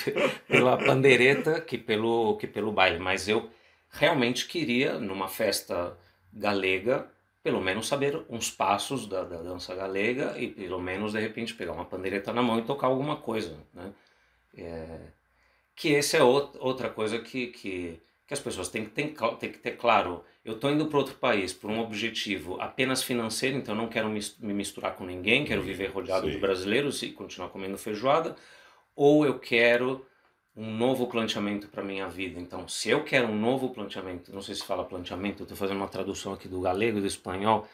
pela pandereta que pelo baile. Mas eu realmente queria, numa festa galega, pelo menos saber uns passos da dança galega e pelo menos, de repente, pegar uma pandereta na mão e tocar alguma coisa, né? Que essa é outra coisa que as pessoas têm que ter claro. Eu estou indo para outro país por um objetivo apenas financeiro, então eu não quero me misturar com ninguém, quero viver rodeado de Sim. brasileiros e continuar comendo feijoada, ou eu quero um novo planteamento para minha vida. Então, se eu quero um novo planteamento, não sei se fala planteamento, eu estou fazendo uma tradução aqui do galego e do espanhol,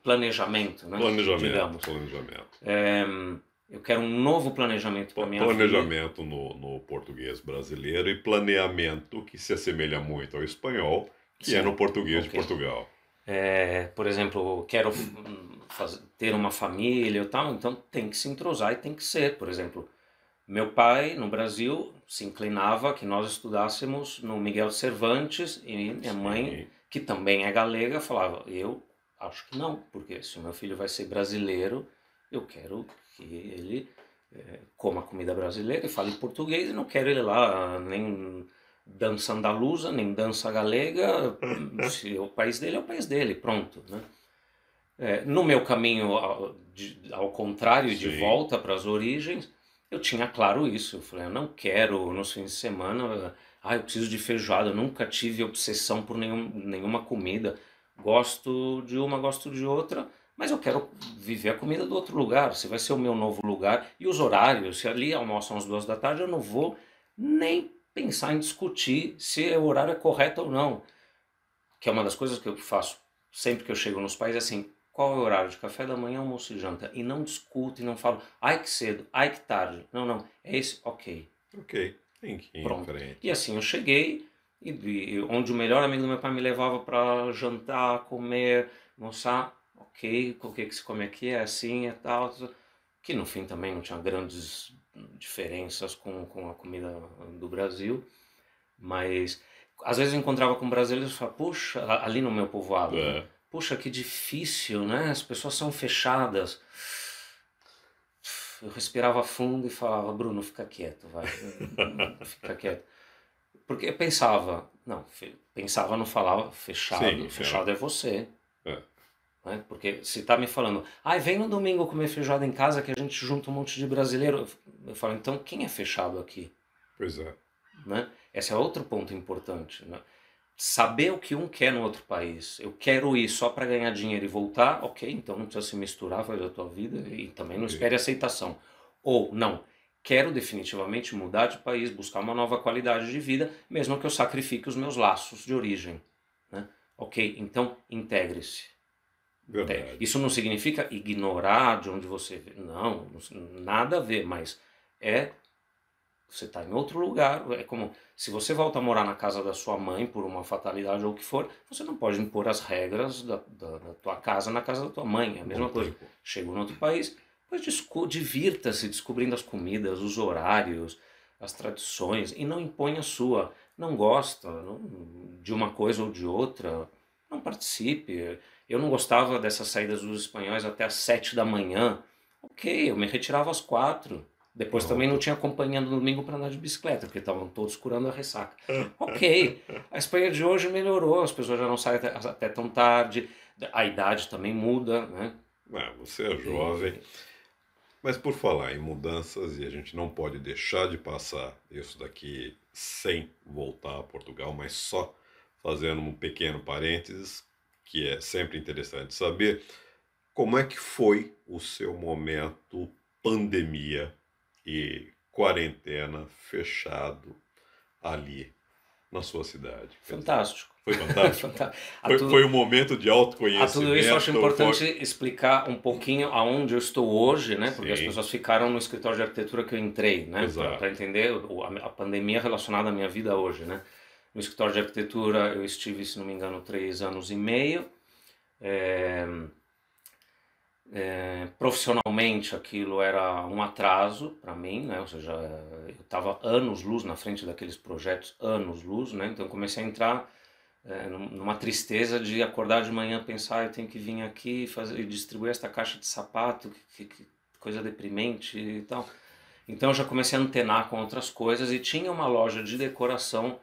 planejamento, né? Planejamento, Digamos. planejamento. Eu quero um novo planejamento para minha vida. Planejamento no português brasileiro e planeamento que se assemelha muito ao espanhol, que é Sim, no português de ok. Portugal. Por exemplo, quero ter uma família e tal, então tem que se entrosar e tem que ser. Por exemplo, meu pai no Brasil se inclinava que nós estudássemos no Miguel de Cervantes e minha mãe, Sim, que também é galega, falava: eu acho que não, porque se o meu filho vai ser brasileiro, eu quero que ele coma comida brasileira e fale português, e não quero ele lá nem dança andaluza, nem dança galega. Se o país dele é o país dele, pronto, né? No meu caminho ao contrário, de sim, volta para as origens, eu tinha claro isso. Eu falei: eu não quero nos fins de semana, eu preciso de feijoada. Eu nunca tive obsessão por nenhuma comida. gosto de uma, gosto de outra, mas eu quero viver a comida do outro lugar, se vai ser o meu novo lugar. E os horários, se ali almoçam às 2 da tarde, eu não vou nem pensar em discutir se o horário é correto ou não. Que é uma das coisas que eu faço sempre que eu chego nos países, assim, qual é o horário de café da manhã, almoço e janta? E não discuto, e não falo, ai que cedo, ai que tarde. Não, não, é esse, ok. Ok, tem que ir em Pronto. frente. E assim eu cheguei, e onde o melhor amigo do meu pai me levava para jantar, comer, almoçar, ok, o que se come aqui é assim, é tal, que no fim também não tinha grandes diferenças com a comida do Brasil, mas às vezes eu encontrava com brasileiros e falava, puxa, ali no meu povoado, né? É, Puxa, que difícil, né? As pessoas são fechadas. Eu respirava fundo e falava, Bruno, fica quieto, vai, fica quieto. Porque eu pensava, não, pensava, não falava, sim, fechado, fechado é você. é, Né? Porque se tá me falando, ai, vem no domingo comer feijoada em casa que a gente junta um monte de brasileiro. Eu falo, então quem é fechado aqui? pois é. Né? Esse é outro ponto importante. Né? Saber o que um quer no outro país. Eu quero ir só para ganhar dinheiro e voltar, ok, então não precisa se misturar, faz a tua vida e também não Ok. espere aceitação. Ou não, quero definitivamente mudar de país, buscar uma nova qualidade de vida, mesmo que eu sacrifique os meus laços de origem. Né? Ok, então integre-se. Verdade. Isso não significa ignorar de onde você vem. Não, nada a ver, mas é você está em outro lugar. É como se você volta a morar na casa da sua mãe por uma fatalidade ou o que for, você não pode impor as regras da tua casa na casa da tua mãe. É a Não mesma tem coisa. como. Chegou em outro país, pois divirta-se descobrindo as comidas, os horários, as tradições e não impõe a sua. Não gosta de uma coisa ou de outra, não participe. Eu não gostava dessas saídas dos espanhóis até às 7 da manhã. Ok, eu me retirava às 4. Depois também não Pronto. tinha companhia no domingo para andar de bicicleta, porque estavam todos curando a ressaca. Ok, a Espanha de hoje melhorou, as pessoas já não saem até tão tarde, a idade também muda, né? Você é jovem. E, Mas por falar em mudanças, e a gente não pode deixar de passar isso daqui sem voltar a Portugal, mas só fazendo um pequeno parênteses, que é sempre interessante saber como é que foi o seu momento pandemia e quarentena fechado ali na sua cidade. Quer dizer, fantástico. foi fantástico? Fantástico. Foi um momento de A tudo isso eu acho autoconhecimento? importante explicar um pouquinho aonde eu estou hoje, né? Porque as Sim, pessoas ficaram no escritório de arquitetura que eu entrei, né? Para exato. entender a pandemia relacionada à minha vida hoje, né? No escritório de arquitetura eu estive, se não me engano, 3 anos e meio. É, profissionalmente aquilo era um atraso para mim, né? Ou seja, eu estava anos-luz na frente daqueles projetos, anos-luz, né? Então eu comecei a entrar numa tristeza de acordar de manhã, pensar, eu tenho que vir aqui fazer, e distribuir esta caixa de sapato, que coisa deprimente e tal. Então eu já comecei a antenar com outras coisas e tinha uma loja de decoração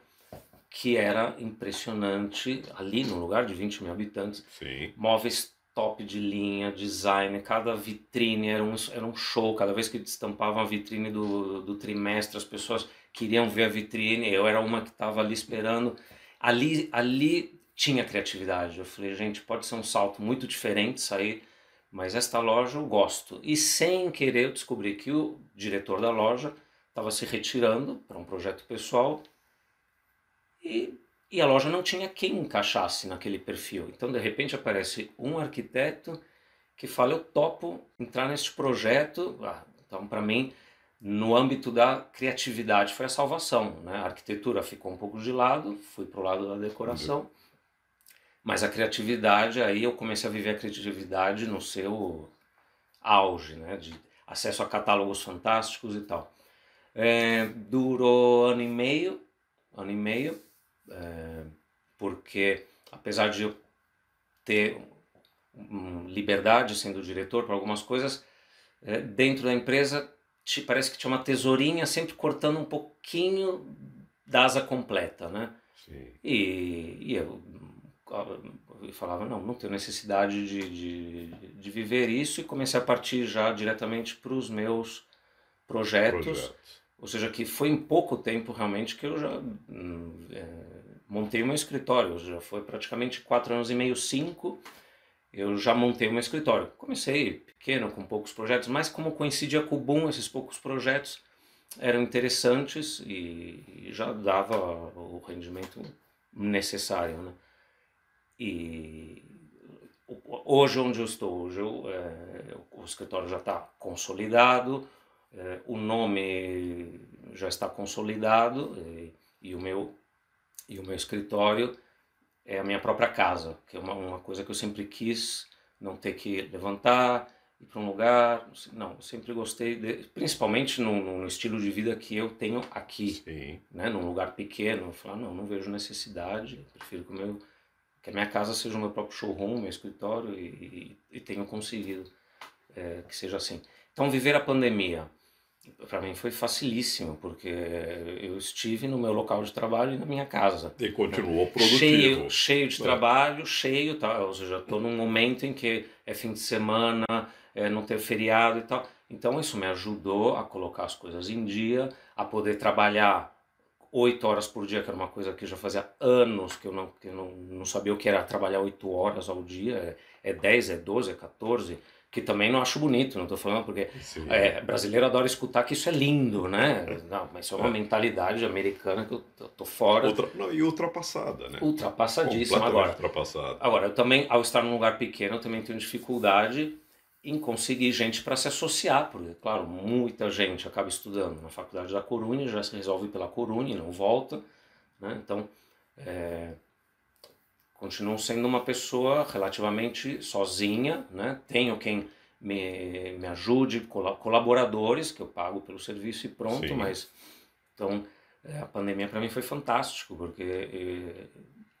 que era impressionante, ali no lugar de 20 mil habitantes, Sim, móveis top de linha, design, cada vitrine era um show, cada vez que destampavam a vitrine do trimestre, as pessoas queriam ver a vitrine, eu era uma que estava ali esperando, ali tinha criatividade, eu falei, gente, pode ser um salto muito diferente sair, mas esta loja eu gosto, e sem querer eu descobri que o diretor da loja estava se retirando para um projeto pessoal, e a loja não tinha quem encaixasse naquele perfil. Então, de repente, aparece um arquiteto que fala: eu topo entrar neste projeto. Então, para mim, no âmbito da criatividade, foi a salvação. Né? A arquitetura ficou um pouco de lado, fui para o lado da decoração, mas a criatividade, aí eu comecei a viver a criatividade no seu auge, né? De acesso a catálogos fantásticos e tal. Durou ano e meio, porque apesar de eu ter liberdade sendo diretor para algumas coisas, dentro da empresa parece que tinha uma tesourinha sempre cortando um pouquinho da asa completa, né? sim. E eu falava, não, não tenho necessidade de viver isso e comecei a partir já diretamente para os meus projetos, Projetos. ou seja, que foi em pouco tempo realmente que eu já montei o meu escritório, já foi praticamente 4 anos e meio, 5, eu já montei o meu escritório. Comecei pequeno, com poucos projetos, mas como coincidia com o boom, esses poucos projetos eram interessantes e já dava o rendimento necessário, né? E hoje onde eu estou, hoje o escritório já está consolidado, o nome já está consolidado e o meu escritório é a minha própria casa, que é uma coisa que eu sempre quis, não ter que levantar, ir para um lugar. Não, eu sempre gostei, principalmente no estilo de vida que eu tenho aqui, Sim. né? Num lugar pequeno. Eu falo, não vejo necessidade, eu prefiro que a minha casa seja o meu próprio showroom, meu escritório, e tenho conseguido que seja assim. Então, viver a pandemia, para mim foi facilíssimo, porque eu estive no meu local de trabalho e na minha casa, E né? continuou Cheio, produtivo. cheio de trabalho, cheio, tá? Ou seja, estou num momento em que é fim de semana, não ter feriado e tal. Então isso me ajudou a colocar as coisas em dia, a poder trabalhar 8 horas por dia, que era uma coisa que já fazia anos que eu não sabia o que era trabalhar 8 horas ao dia, é 10, é 12, é 14, que também não acho bonito, não estou falando porque Sim. brasileiro adora escutar que isso é lindo, né? Não, mas isso é uma É. mentalidade americana que eu tô fora, Não, e ultrapassada, né? ultrapassadíssima. Completamente ultrapassada. Agora, eu também, ao estar num lugar pequeno, eu também tenho dificuldade em conseguir gente para se associar, porque, claro, muita gente acaba estudando na Faculdade da Corunha, já se resolve pela Corunha e não volta, né? Então, continuo sendo uma pessoa relativamente sozinha, né? Tenho quem me ajude, colaboradores que eu pago pelo serviço e pronto, Sim. mas então a pandemia para mim foi fantástico, porque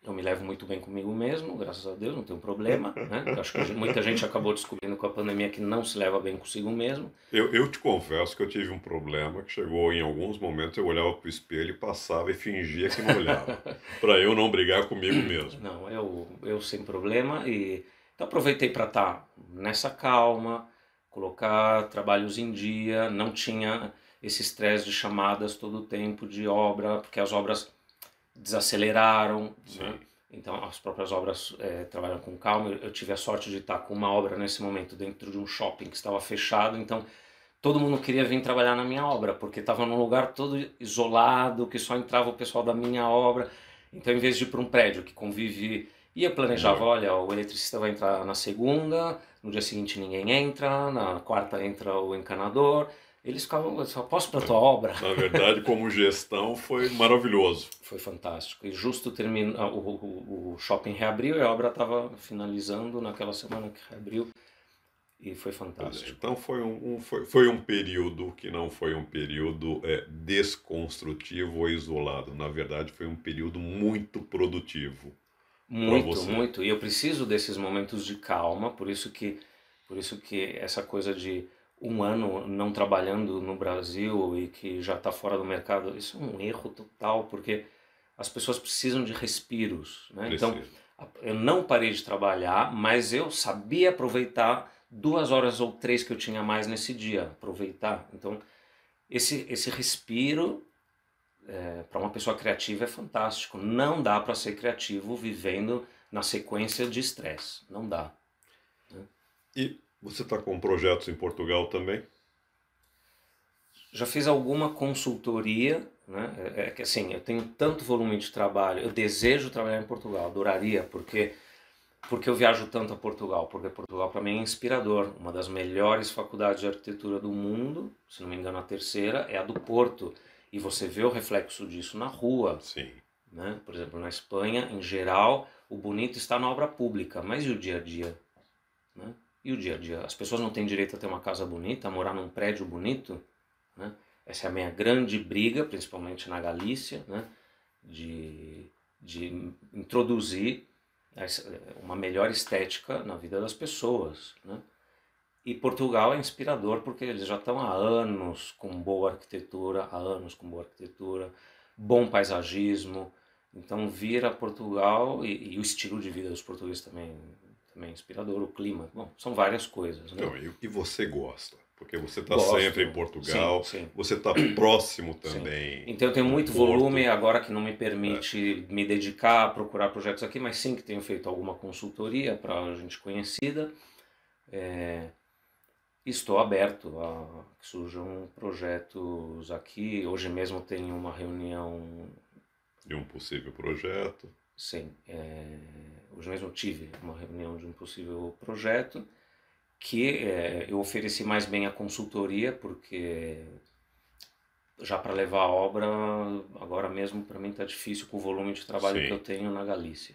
eu me levo muito bem comigo mesmo, graças a Deus, não tenho problema, né? Eu acho que muita gente acabou descobrindo com a pandemia que não se leva bem consigo mesmo. Eu te confesso que eu tive um problema que chegou em alguns momentos, eu olhava para o espelho e passava e fingia que não olhava, para eu não brigar comigo mesmo. Não, eu sem problema e então aproveitei para estar nessa calma, colocar trabalhos em dia, não tinha esse estresse de chamadas todo o tempo de obra, porque as obras desaceleraram, né? Sim. Então as próprias obras trabalham com calma. Eu tive a sorte de estar com uma obra nesse momento dentro de um shopping que estava fechado, então todo mundo queria vir trabalhar na minha obra, porque estava num lugar todo isolado, que só entrava o pessoal da minha obra. Então, em vez de ir para um prédio que convive, ia planejava, Muito. olha, o eletricista vai entrar na segunda, no dia seguinte ninguém entra, na quarta entra o encanador. Eles ficavam, eu só posso para tua obra? Na verdade, como gestão, foi maravilhoso. Foi fantástico. E justo termina, o shopping reabriu e a obra estava finalizando naquela semana que reabriu e foi Pois é, fantástico. então foi um período que não foi um período desconstrutivo ou isolado. Na verdade, foi um período muito produtivo para Muito, você. muito. E eu preciso desses momentos de calma, por isso que essa coisa de um ano não trabalhando no Brasil e que já está fora do mercado, isso é um erro total, porque as pessoas precisam de respiros, né? Então, Preciso. eu não parei de trabalhar, mas eu sabia aproveitar 2 horas ou 3 que eu tinha a mais nesse dia, aproveitar. Então, esse respiro para uma pessoa criativa é fantástico. Não dá para ser criativo vivendo na sequência de estresse. Não dá. Né? E você está com projetos em Portugal também? Já fiz alguma consultoria, né? É que assim, eu tenho tanto volume de trabalho, eu desejo trabalhar em Portugal, adoraria, porque eu viajo tanto a Portugal, porque Portugal para mim é inspirador. Uma das melhores faculdades de arquitetura do mundo, se não me engano a terceira, é a do Porto. E você vê o reflexo disso na rua. Sim. Né? Por exemplo, na Espanha, em geral, o bonito está na obra pública, mas e o dia a dia? Né? E o dia a dia? As pessoas não têm direito a ter uma casa bonita, a morar num prédio bonito? Né? Essa é a minha grande briga, principalmente na Galícia, né? de introduzir uma melhor estética na vida das pessoas. Né? E Portugal é inspirador porque eles já estão há anos com boa arquitetura, bom paisagismo. Então vir a Portugal e o estilo de vida dos portugueses também é inspirador, o clima. Bom, são várias coisas, né? Então, e você gosta? Porque você está Gosto. sempre em Portugal, Sim, sim. você está próximo Sim. também Então eu tenho do muito Porto. volume agora que não me permite me dedicar a procurar projetos aqui, mas sim que tenho feito alguma consultoria para gente conhecida. Estou aberto a que surjam projetos aqui. Hoje mesmo tenho uma reunião, De um possível projeto. sim, hoje mesmo tive uma reunião de um possível projeto que eu ofereci mais bem a consultoria, porque já para levar a obra, agora mesmo para mim está difícil com o volume de trabalho que eu Sim, tenho na Galícia.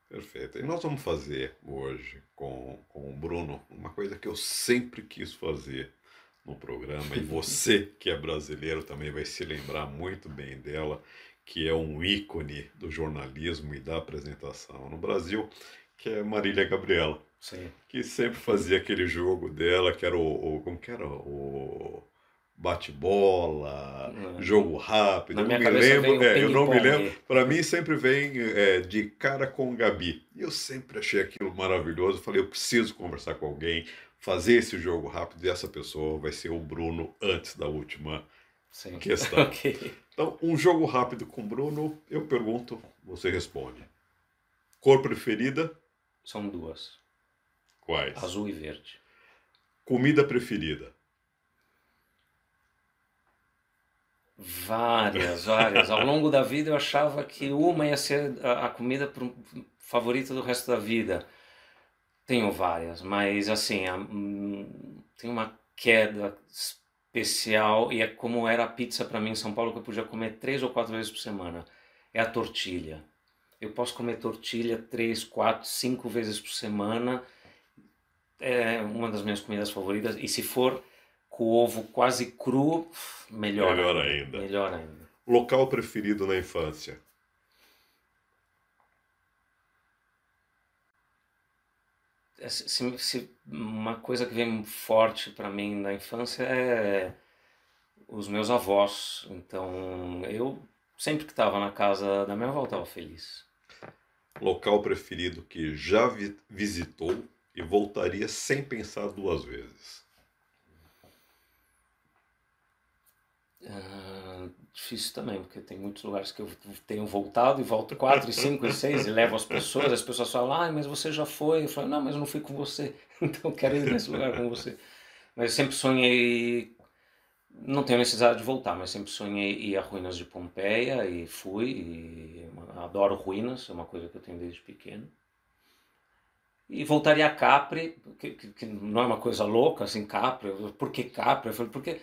perfeito. E nós vamos fazer hoje com o Bruno uma coisa que eu sempre quis fazer no programa, e você, que é brasileiro, também vai se lembrar muito bem dela, que é um ícone do jornalismo e da apresentação no Brasil, que é Marília Gabriela, Sim. que sempre fazia aquele jogo dela, que era como que era? O bate-bola, jogo rápido. Na Eu não minha me cabeça lembro, veio o eu não me lembro. ping-pong. Para mim sempre vem de cara com Gabi. E eu sempre achei aquilo maravilhoso. Falei, eu preciso conversar com alguém, fazer esse jogo rápido. E essa pessoa vai ser o Bruno antes da última Sim, questão. ok. Então, um jogo rápido com o Bruno, eu pergunto, você responde. Cor preferida? São duas, Quais? azul e verde. Comida preferida? Várias, várias. Ao longo da vida eu achava que uma ia ser a comida favorita do resto da vida. Tenho várias, mas assim, tem uma queda especial e é como era a pizza para mim em São Paulo, que eu podia comer 3 ou 4 vezes por semana. É a tortilha. Eu posso comer tortilha 3, 4, 5 vezes por semana. É uma das minhas comidas favoritas. E se for com o ovo quase cru, melhor Melhor ainda. ainda. Melhor ainda. Local preferido na infância? Uma coisa que vem forte para mim na infância é os meus avós. Então eu sempre que estava na casa da minha avó estava feliz. Local preferido que já visitou e voltaria sem pensar duas vezes? Difícil também, porque tem muitos lugares que eu tenho voltado e volto 4, 5 e 6 e levo as pessoas falam, ah, mas você já foi. Eu falo, não, mas eu não fui com você, então eu quero ir nesse lugar com você. Mas eu sempre sonhei, não tenho necessidade de voltar, mas sempre sonhei ir a ruínas de Pompeia e fui, e adoro ruínas, é uma coisa que eu tenho desde pequeno. E voltaria a Capri, que não é uma coisa louca, assim, Capri, por que Capri? Eu falei, porque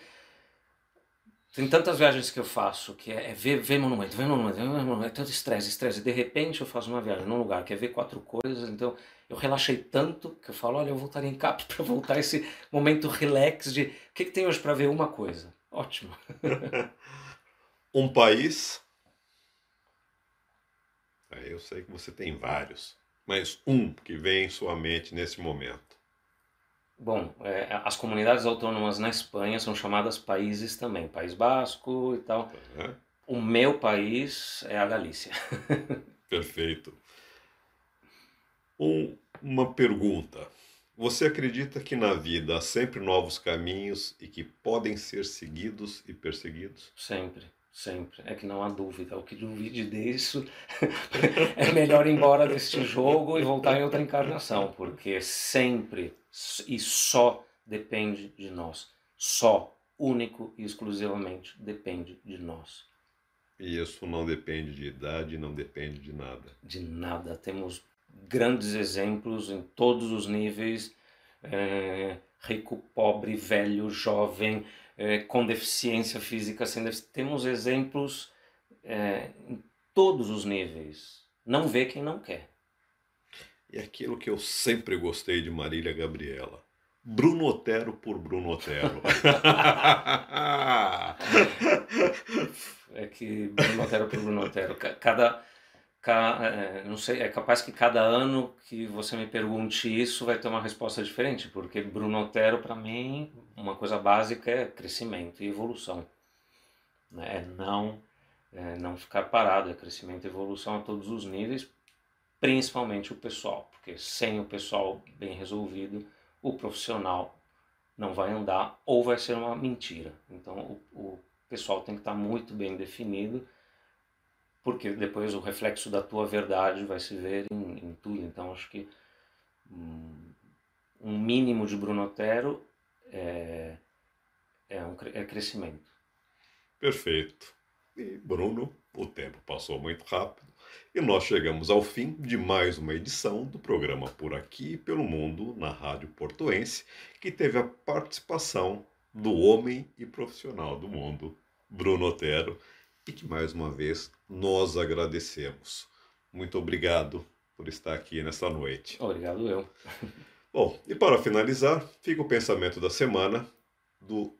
tem tantas viagens que eu faço, que é ver monumento, ver monumento, ver monumento, é tanto estresse, estresse, e de repente eu faço uma viagem num lugar que é ver 4 coisas, então eu relaxei tanto que eu falo, olha, eu voltaria em Capri para voltar esse momento relax de, o que tem hoje para ver? Uma coisa. Ótimo. Um país? Eu sei que você tem vários, mas um que vem em sua mente nesse momento. Bom, as comunidades autônomas na Espanha são chamadas países também, País Basco e tal. Tá? O meu país é a Galícia. Perfeito. Uma pergunta. Você acredita que na vida há sempre novos caminhos e que podem ser seguidos e perseguidos? Sempre, sempre. É que não há dúvida. O que duvide disso é melhor ir embora deste jogo e voltar em outra encarnação, porque sempre e só depende de nós. Só, único e exclusivamente depende de nós. E isso não depende de idade, não depende de nada. De nada. Temos grandes exemplos em todos os níveis, rico, pobre, velho, jovem, com deficiência física, sem deficiência. Temos exemplos em todos os níveis. Não vê quem não quer. E aquilo que eu sempre gostei de Marília Gabriela. Bruno Otero por Bruno Otero. É que Bruno Otero por Bruno Otero. Não sei, é capaz que cada ano que você me pergunte isso vai ter uma resposta diferente, porque Bruno Otero, para mim, uma coisa básica é crescimento e evolução. Né? Não ficar parado, é crescimento e evolução a todos os níveis, principalmente o pessoal, porque sem o pessoal bem resolvido, o profissional não vai andar ou vai ser uma mentira. Então o pessoal tem que estar muito bem definido, porque depois o reflexo da tua verdade vai se ver em tudo. Então acho que um mínimo de Bruno Otero é crescimento. Perfeito. E, Bruno, o tempo passou muito rápido e nós chegamos ao fim de mais uma edição do programa Por Aqui e Pelo Mundo na Rádio Portuense, que teve a participação do homem e profissional do mundo, Bruno Otero, e que mais uma vez nós agradecemos. Muito obrigado por estar aqui nesta noite. Obrigado eu. Bom, e para finalizar, fica o pensamento da semana do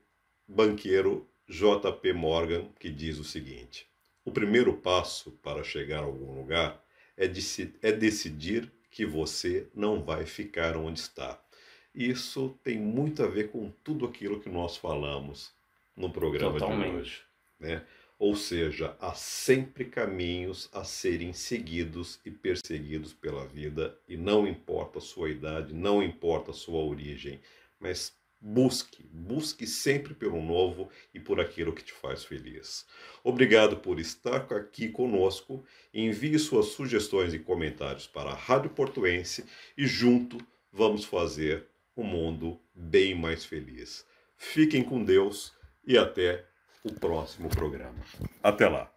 banqueiro J.P. Morgan, que diz o seguinte: o primeiro passo para chegar a algum lugar é decidir que você não vai ficar onde está. Isso tem muito a ver com tudo aquilo que nós falamos no programa de hoje, né? Ou seja, há sempre caminhos a serem seguidos e perseguidos pela vida, e não importa a sua idade, não importa a sua origem, mas busque sempre pelo novo e por aquilo que te faz feliz. Obrigado por estar aqui conosco. Envie suas sugestões e comentários para a Rádio Portuense e junto vamos fazer um mundo bem mais feliz. Fiquem com Deus e até o próximo programa. Até lá!